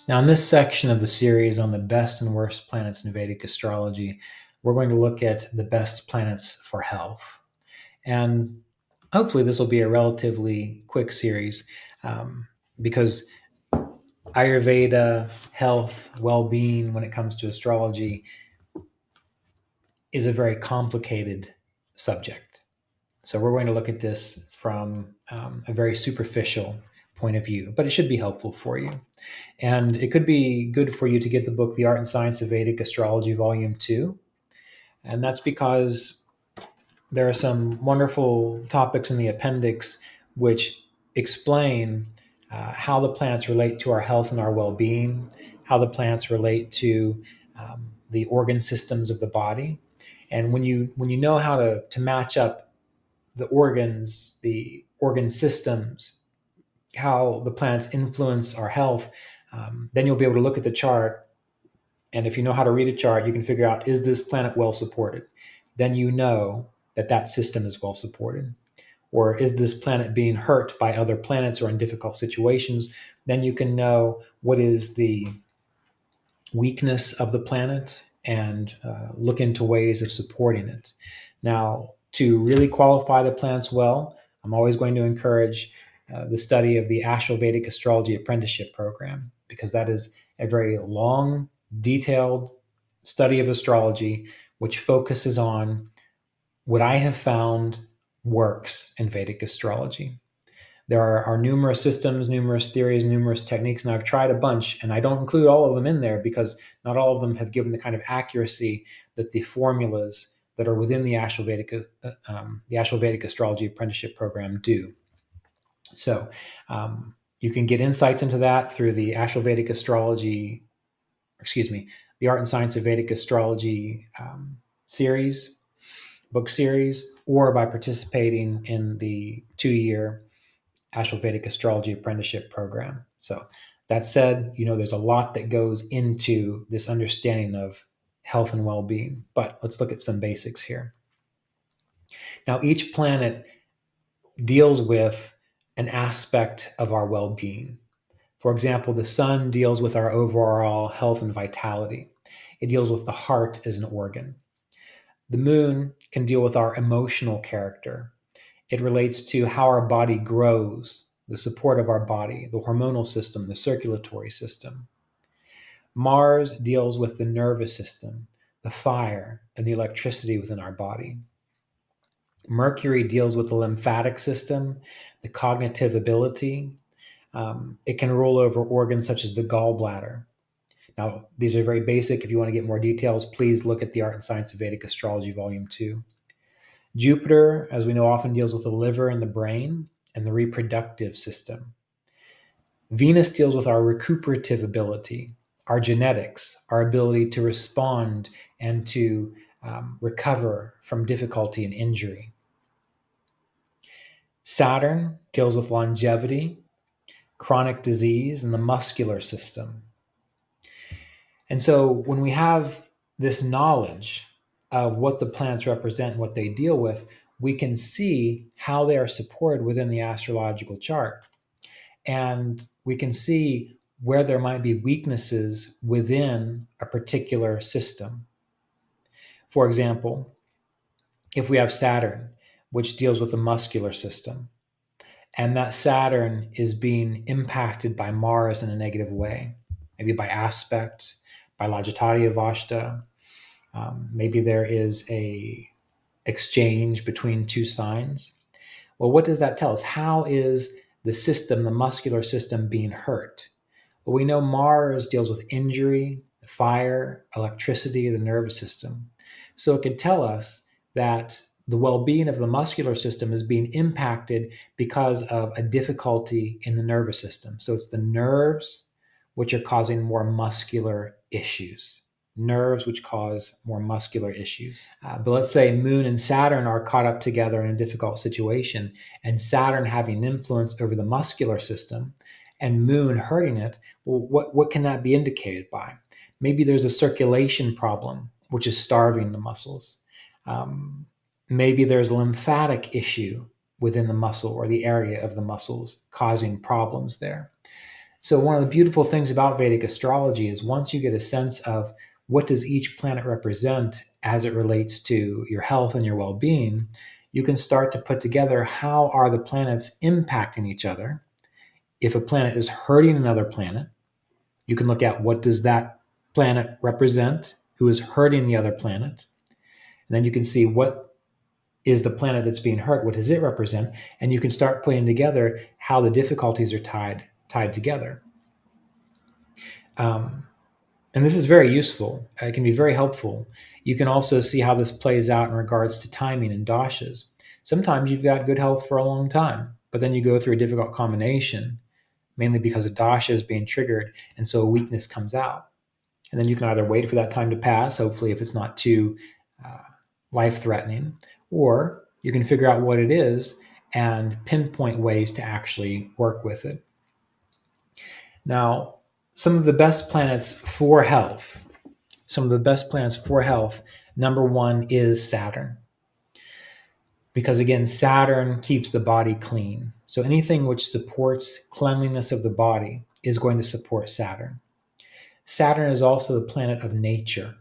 Now, in this section of the series on the best and worst planets in Vedic astrology, we're going to look at the best planets for health. And hopefully, this will be a relatively quick series because Ayurveda, health, well being, when it comes to astrology, is a very complicated subject. So, we're going to look at this from a very superficial point of view, but it should be helpful for you. And it could be good for you to get the book, The Art and Science of Vedic Astrology, Volume 2. And that's because there are some wonderful topics in the appendix which explain how the plants relate to our health and our well being, how the plants relate to the organ systems of the body. And when you know how to match up the organ systems, how the plants influence our health, then you'll be able to look at the chart. And if you know how to read a chart, you can figure out, is this planet well supported? Then you know that that system is well supported. Or is this planet being hurt by other planets or in difficult situations? Then you can know what is the weakness of the planet and look into ways of supporting it. Now, to really qualify the planets well, I'm always going to encourage the study of the Asheville Vedic Astrology Apprenticeship Program, because that is a very long, detailed study of astrology which focuses on what I have found works in Vedic astrology. There are numerous systems, numerous theories, numerous techniques, and I've tried a bunch, and I don't include all of them in there because not all of them have given the kind of accuracy that the formulas that are within the Asheville Vedic Astrology Apprenticeship Program do. So you can get insights into that through the Asheville Vedic Astrology, excuse me, the Art and Science of Vedic Astrology series, book series, or by participating in the 2-year Asheville Vedic Astrology Apprenticeship Program. So that said, there's a lot that goes into this understanding of health and well-being, but let's look at some basics here. Now, each planet deals with an aspect of our well-being. For example, the sun deals with our overall health and vitality. It deals with the heart as an organ. The moon can deal with our emotional character. It relates to how our body grows, the support of our body, the hormonal system, the circulatory system. Mars deals with the nervous system, the fire, and the electricity within our body. Mercury deals with the lymphatic system, the cognitive ability. It can rule over organs such as the gallbladder. Now, these are very basic. If you want to get more details, please look at the Art and Science of Vedic Astrology, Volume 2. Jupiter, as we know, often deals with the liver and the brain and the reproductive system. Venus deals with our recuperative ability, our genetics, our ability to respond and to recover from difficulty and injury. Saturn deals with longevity, chronic disease, and the muscular system. And so when we have this knowledge of what the planets represent and what they deal with, we can see how they are supported within the astrological chart. And we can see where there might be weaknesses within a particular system. For example, if we have Saturn, which deals with the muscular system, and that Saturn is being impacted by Mars in a negative way, maybe by aspect, by Lajatadya Vashta, maybe there is a exchange between two signs. Well, what does that tell us? How is the system, the muscular system, being hurt? Well, we know Mars deals with injury, fire, electricity, the nervous system. So it could tell us that the well-being of the muscular system is being impacted because of a difficulty in the nervous system. So it's the nerves which are causing more muscular issues. Nerves which cause more muscular issues. But let's say Moon and Saturn are caught up together in a difficult situation, and Saturn having influence over the muscular system and Moon hurting it. Well, what can that be indicated by? Maybe there's a circulation problem, which is starving the muscles. Maybe there's a lymphatic issue within the muscle or the area of the muscles causing problems there. So one of the beautiful things about Vedic astrology is once you get a sense of what does each planet represent as it relates to your health and your well-being, you can start to put together how are the planets impacting each other. If a planet is hurting another planet, you can look at what does that planet represent, who is hurting the other planet. And then you can see what is the planet that's being hurt, what does it represent? And you can start putting together how the difficulties are tied together. And this is very useful. It can be very helpful. You can also see how this plays out in regards to timing and dashas. Sometimes you've got good health for a long time, but then you go through a difficult combination, mainly because a dasha is being triggered, and so a weakness comes out. And then you can either wait for that time to pass, hopefully if it's not too life-threatening, or you can figure out what it is and pinpoint ways to actually work with it. Now, some of the best planets for health, number one is Saturn. Because again, Saturn keeps the body clean. So anything which supports cleanliness of the body is going to support Saturn. Saturn is also the planet of nature,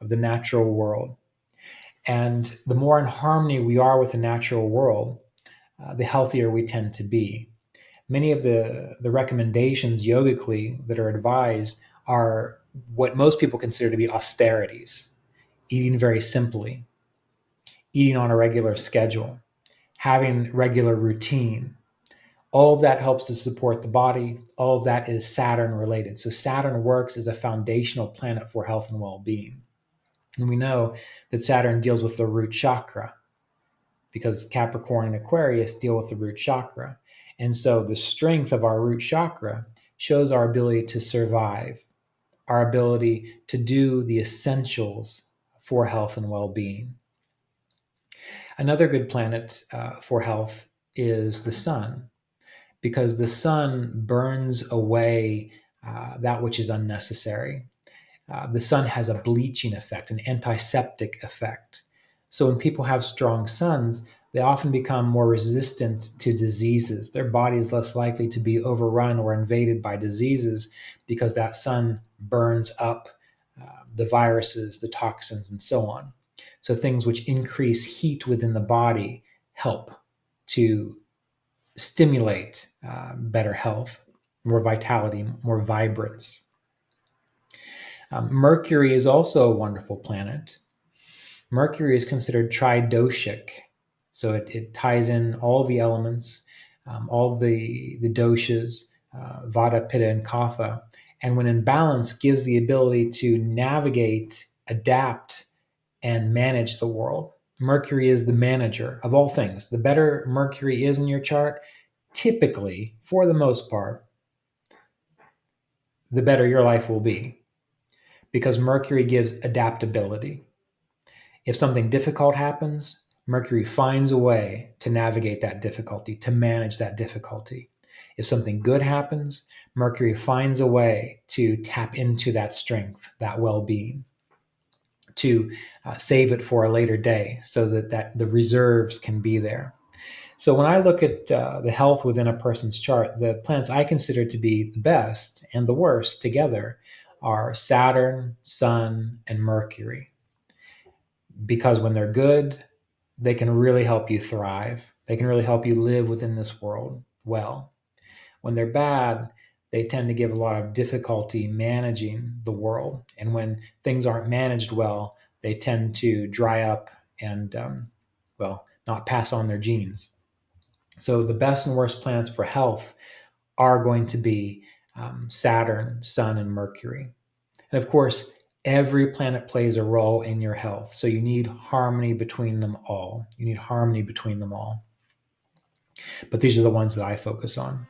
of the natural world. And the more in harmony we are with the natural world, the healthier we tend to be. Many of the recommendations yogically that are advised are what most people consider to be austerities, eating very simply, eating on a regular schedule, having regular routine. All of that helps to support the body. All of that is Saturn related. So Saturn works as a foundational planet for health and well-being. And we know that Saturn deals with the root chakra because Capricorn and Aquarius deal with the root chakra. And so the strength of our root chakra shows our ability to survive, our ability to do the essentials for health and well-being. Another good planet for health is the sun, because the sun burns away that which is unnecessary. The sun has a bleaching effect, an antiseptic effect. So when people have strong suns, they often become more resistant to diseases. Their body is less likely to be overrun or invaded by diseases because that sun burns up the viruses, the toxins, and so on. So things which increase heat within the body help to stimulate better health, more vitality, more vibrance. Mercury is also a wonderful planet. Mercury is considered tridoshic, so it ties in all the elements, all of the doshas, Vata, Pitta, and Kapha, and when in balance, gives the ability to navigate, adapt, and manage the world. Mercury is the manager of all things. The better Mercury is in your chart, typically, for the most part, the better your life will be, because Mercury gives adaptability. If something difficult happens, Mercury finds a way to navigate that difficulty, to manage that difficulty. If something good happens, Mercury finds a way to tap into that strength, that well-being, to save it for a later day so that the reserves can be there. So when I look at the health within a person's chart, the planets I consider to be the best and the worst together are Saturn, Sun, and Mercury. Because when they're good, they can really help you thrive. They can really help you live within this world well. When they're bad, they tend to give a lot of difficulty managing the world. And when things aren't managed well, they tend to dry up and, not pass on their genes. So the best and worst planets for health are going to be Saturn, Sun, and Mercury. And of course, every planet plays a role in your health. So you need harmony between them all. But these are the ones that I focus on.